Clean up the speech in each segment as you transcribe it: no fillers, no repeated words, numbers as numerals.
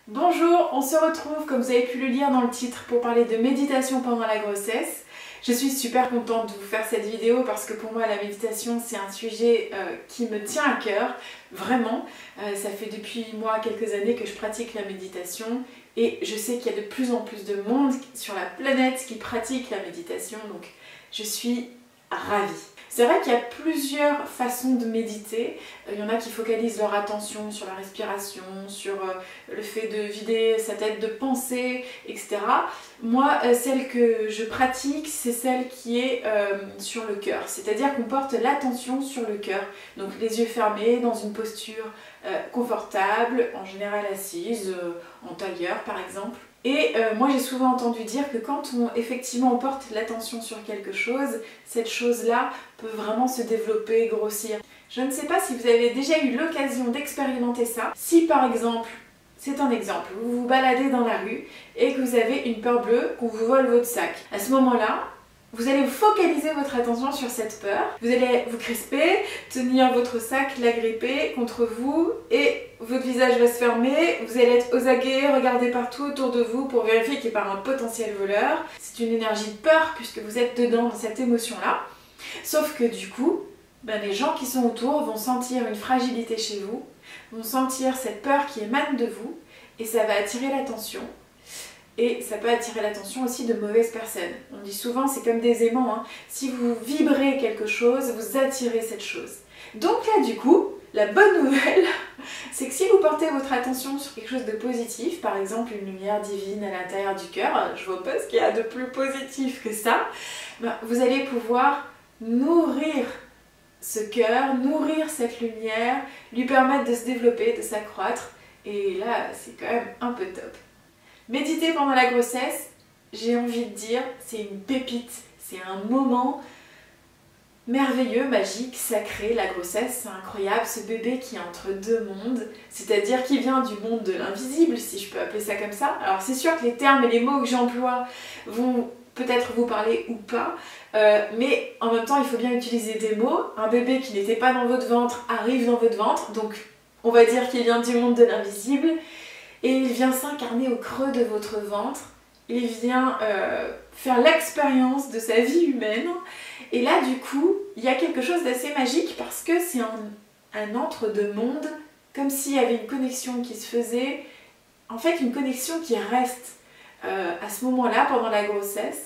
Bonjour, on se retrouve comme vous avez pu le lire dans le titre pour parler de méditation pendant la grossesse. Je suis super contente de vous faire cette vidéo parce que pour moi la méditation c'est un sujet qui me tient à cœur, vraiment. Ça fait depuis moi quelques années que je pratique la méditation et je sais qu'il y a de plus en plus de monde sur la planète qui pratique la méditation, donc je suis ravie. C'est vrai qu'il y a plusieurs façons de méditer. Il y en a qui focalisent leur attention sur la respiration, sur le fait de vider sa tête de pensées, etc. Moi, celle que je pratique, c'est celle qui est sur le cœur. C'est-à-dire qu'on porte l'attention sur le cœur. Donc les yeux fermés, dans une posture confortable, en général assise, en tailleur par exemple. Et moi j'ai souvent entendu dire que quand effectivement on porte l'attention sur quelque chose, cette chose-là peut vraiment se développer, grossir. Je ne sais pas si vous avez déjà eu l'occasion d'expérimenter ça. Si par exemple, c'est un exemple, vous vous baladez dans la rue et que vous avez une peur bleue, qu'on vous vole votre sac. À ce moment-là, vous allez focaliser votre attention sur cette peur, vous allez vous crisper, tenir votre sac, l'agripper contre vous et votre visage va se fermer, vous allez être aux aguets, regarder partout autour de vous pour vérifier qu'il n'y a pas un potentiel voleur. C'est une énergie de peur puisque vous êtes dedans dans cette émotion-là. Sauf que du coup, les gens qui sont autour vont sentir une fragilité chez vous, vont sentir cette peur qui émane de vous et ça va attirer l'attention. Et ça peut attirer l'attention aussi de mauvaises personnes. On dit souvent, c'est comme des aimants, hein. Si vous vibrez quelque chose, vous attirez cette chose. Donc là, du coup, la bonne nouvelle, c'est que si vous portez votre attention sur quelque chose de positif, par exemple une lumière divine à l'intérieur du cœur, je vois pas ce qu'il y a de plus positif que ça, vous allez pouvoir nourrir ce cœur, nourrir cette lumière, lui permettre de se développer, de s'accroître. Et là, c'est quand même un peu top. Méditer pendant la grossesse, j'ai envie de dire, c'est une pépite, c'est un moment merveilleux, magique, sacré. La grossesse, c'est incroyable, ce bébé qui est entre deux mondes, c'est-à-dire qui vient du monde de l'invisible, si je peux appeler ça comme ça. Alors c'est sûr que les termes et les mots que j'emploie vont peut-être vous parler ou pas, mais en même temps il faut bien utiliser des mots. Un bébé qui n'était pas dans votre ventre arrive dans votre ventre, donc on va dire qu'il vient du monde de l'invisible. Et il vient s'incarner au creux de votre ventre, il vient faire l'expérience de sa vie humaine. Et là du coup, il y a quelque chose d'assez magique parce que c'est un entre-deux-mondes, comme s'il y avait une connexion qui se faisait, en fait une connexion qui reste à ce moment-là pendant la grossesse.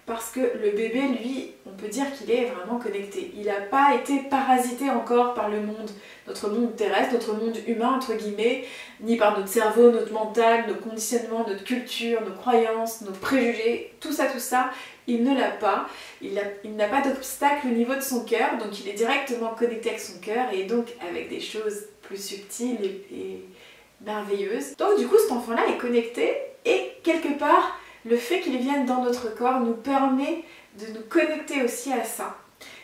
Parce que le bébé, lui, on peut dire qu'il est vraiment connecté. Il n'a pas été parasité encore par le monde, notre monde terrestre, notre monde humain, entre guillemets, ni par notre cerveau, notre mental, nos conditionnements, notre culture, nos croyances, nos préjugés, tout ça, il ne l'a pas. Il n'a pas d'obstacle au niveau de son cœur, donc il est directement connecté avec son cœur et donc avec des choses plus subtiles et merveilleuses. Donc du coup, cet enfant-là est connecté et quelque part, le fait qu'il vienne dans notre corps nous permet de nous connecter aussi à ça.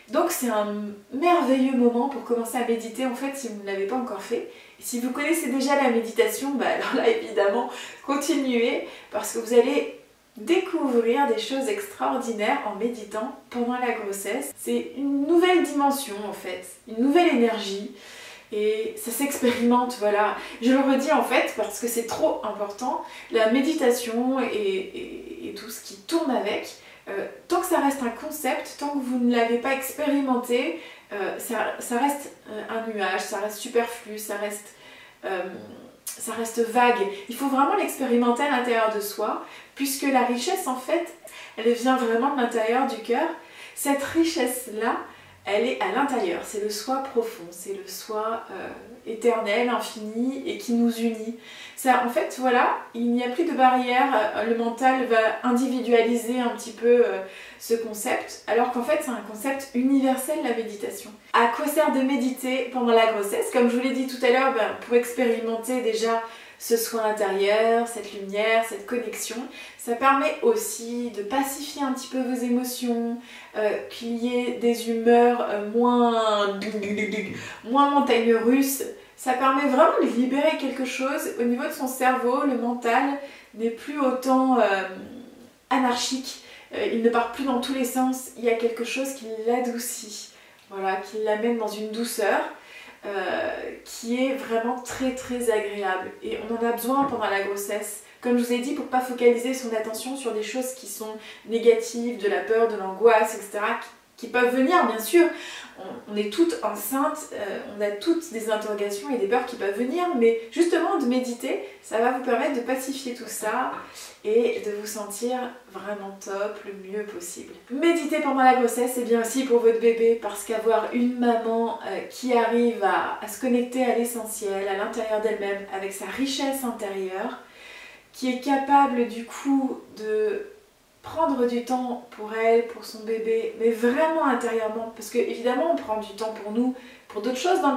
Donc c'est un merveilleux moment pour commencer à méditer en fait si vous ne l'avez pas encore fait. Et si vous connaissez déjà la méditation, alors là évidemment continuez parce que vous allez découvrir des choses extraordinaires en méditant pendant la grossesse. C'est une nouvelle dimension en fait, une nouvelle énergie. Et ça s'expérimente, voilà. Je le redis en fait parce que c'est trop important. La méditation et tout ce qui tourne avec, tant que ça reste un concept, tant que vous ne l'avez pas expérimenté, ça reste un nuage, ça reste superflu, ça reste vague. Il faut vraiment l'expérimenter à l'intérieur de soi, puisque la richesse en fait, elle vient vraiment de l'intérieur du cœur. Cette richesse-là, elle est à l'intérieur, c'est le soi profond, c'est le soi éternel, infini et qui nous unit. Ça, en fait, voilà, il n'y a plus de barrière, le mental va individualiser un petit peu ce concept, alors qu'en fait c'est un concept universel, la méditation. À quoi sert de méditer pendant la grossesse? Comme je vous l'ai dit tout à l'heure, pour expérimenter déjà ce soin intérieur, cette lumière, cette connexion. Ça permet aussi de pacifier un petit peu vos émotions, qu'il y ait des humeurs moins montagnes russes. Ça permet vraiment de libérer quelque chose au niveau de son cerveau. Le mental n'est plus autant anarchique, il ne part plus dans tous les sens. Il y a quelque chose qui l'adoucit, voilà, qui l'amène dans une douceur. qui est vraiment très très agréable. Et on en a besoin pendant la grossesse. Comme je vous ai dit, pour ne pas focaliser son attention sur des choses qui sont négatives, de la peur, de l'angoisse, etc. qui peuvent venir, bien sûr. On est toutes enceintes, on a toutes des interrogations et des peurs qui peuvent venir, mais justement de méditer, ça va vous permettre de pacifier tout ça et de vous sentir vraiment top le mieux possible. Méditer pendant la grossesse, c'est bien aussi pour votre bébé, parce qu'avoir une maman qui arrive à se connecter à l'essentiel, à l'intérieur d'elle-même, avec sa richesse intérieure, qui est capable du coup de prendre du temps pour elle, pour son bébé, mais vraiment intérieurement, parce que évidemment on prend du temps pour nous, pour d'autres choses dans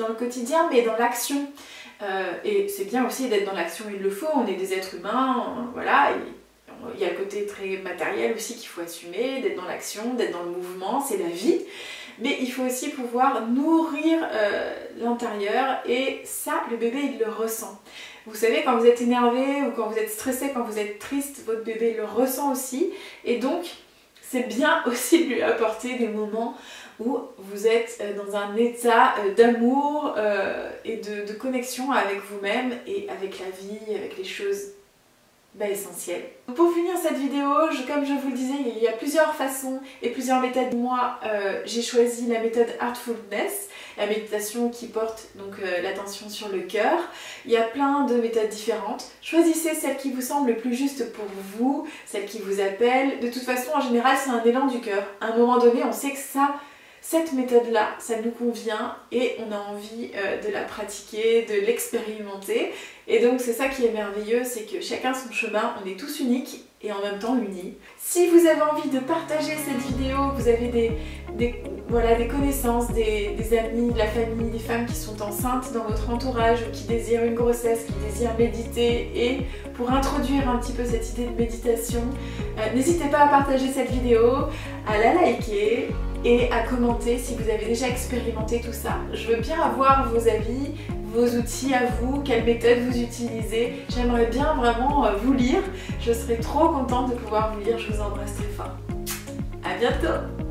le quotidien, mais dans l'action. Et c'est bien aussi d'être dans l'action, il le faut, on est des êtres humains, voilà, il y a le côté très matériel aussi qu'il faut assumer, d'être dans l'action, d'être dans le mouvement, c'est la vie. Mais il faut aussi pouvoir nourrir l'intérieur, et ça, le bébé, il le ressent. Vous savez, quand vous êtes énervé ou quand vous êtes stressé, quand vous êtes triste, votre bébé le ressent aussi. Et donc, c'est bien aussi de lui apporter des moments où vous êtes dans un état d'amour et de connexion avec vous-même et avec la vie, avec les choses essentielles. Pour finir cette vidéo, comme je vous le disais, il y a plusieurs façons et plusieurs méthodes. Moi, j'ai choisi la méthode Heartfulness, la méditation qui porte donc l'attention sur le cœur. Il y a plein de méthodes différentes. Choisissez celle qui vous semble le plus juste pour vous, celle qui vous appelle. De toute façon, en général, c'est un élan du cœur. À un moment donné, on sait que cette méthode-là, ça nous convient et on a envie de la pratiquer, de l'expérimenter. Et donc c'est ça qui est merveilleux, c'est que chacun son chemin, on est tous uniques et en même temps unis. Si vous avez envie de partager cette vidéo, vous avez des connaissances, des amis, de la famille, des femmes qui sont enceintes dans votre entourage ou qui désirent une grossesse, qui désirent méditer, et pour introduire un petit peu cette idée de méditation, n'hésitez pas à partager cette vidéo, à la liker et à commenter si vous avez déjà expérimenté tout ça. Je veux bien avoir vos avis, vos outils à vous, quelle méthode vous utilisez. J'aimerais bien vraiment vous lire. Je serais trop contente de pouvoir vous lire. Je vous embrasse très fort. À bientôt!